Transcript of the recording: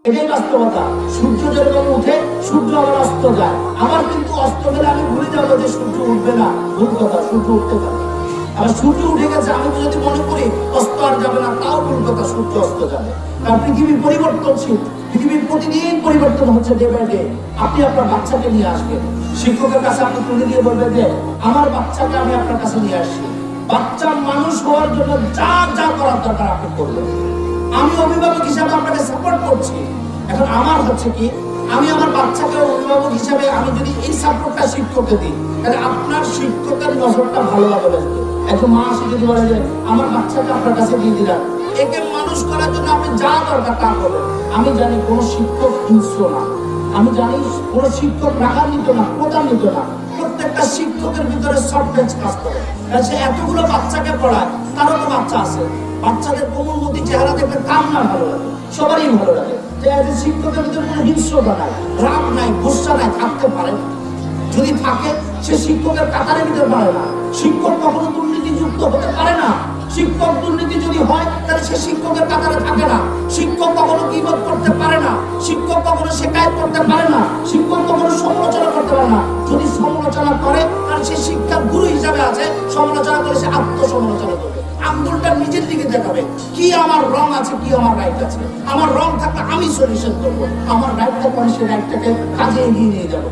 এটাই বাস্তবতা। সূর্য যেরকম উঠে সূর্য আবার অস্ত যায়, আবার কিন্তু অস্ত গেলে আমি ভুলে যাবো যে সূর্য উঠবে না, ভুল কথা, সূর্য উঠতে পারে। আবার সূর্য উঠে গেছে আমি যদি মনে করি অস্ত আর যাবে না, তাও ভুল কথা, সূর্য অস্ত যাবে। কারণ পৃথিবী পরিবর্তনশীল, পৃথিবীর প্রতিদিন পরিবর্তন হচ্ছে ডে বাই ডে। আপনি আপনার বাচ্চাকে নিয়ে আসবেন, শিক্ষকের কাছে আপনি তুলে দিয়ে বলবেন যে আমার বাচ্চাকে আমি আপনার কাছে নিয়ে আসছি, বাচ্চা মানুষ হওয়ার জন্য যা যা করার দরকার আপনি করবেন। আমি অভিভাবক হিসাবে আপনাকে সাপোর্ট করছি। এখন আমার হচ্ছে কি, আমি আমার বাচ্চাকে অভিভাবক হিসাবে আমি যদি এই সাপোর্টটা শিক্ষককে দিই, তাহলে আপনার শিক্ষকের নজরটা ভালোভাবে রাখবে। একজন মা এসে যদি বলে যে আমার বাচ্চাকে আপনার কাছে দিয়ে দিলাম, একে মানুষ করার জন্য আপনি যা দরকার তা করবেন। আমি জানি কোন শিক্ষক হিংস্র না, আমি জানি কোন শিক্ষক রাগান্বিত না, ক্রোধান্বিত না। প্রত্যেকটা শিক্ষকের ভিতরে সফটনেস কাজ করে। সে এতগুলো বাচ্চাকে পড়ায়, তারও তো বাচ্চা আছে। বাচ্চাদের কোমলমতি চেহারা দেখলে কার না ভালো লাগে, সবারই ভালো লাগে। যে শিক্ষকের ভিতরে কোনো হিংস্রতা নাই, রাগ নাই, গুসা নাই, থাকতে পারে। যদি থাকে সে শিক্ষকের কাতারের ভিতরে পারে না। শিক্ষক কখনো দুর্নীতিযুক্ত হতে পারে না। শিক্ষক দুর্নীতি যদি হয় তাহলে সে শিক্ষকের কাতারে থাকে না। শিক্ষক কখনো গীবত করতে পারে না, শিক্ষক কখনো শিকায়ত করতে পারে না, শিক্ষক কখনো সমালোচনা করতে পারে না। যদি সমালোচনা করে তাহলে সে শিক্ষার গুরু হিসাবে আছে, সমালোচনা করে সে আত্মসমালোচনা করবে, আঙ্গুলটা নিজের দিকে দেখাবে, কি আমার রং আছে, কি আমার রাইট আছে। আমার রং থাকলে আমি সলিউশন করবো, আমার রাইট থাকলে সে রাইটটাকে কাজে এগিয়ে নিয়ে যাবো।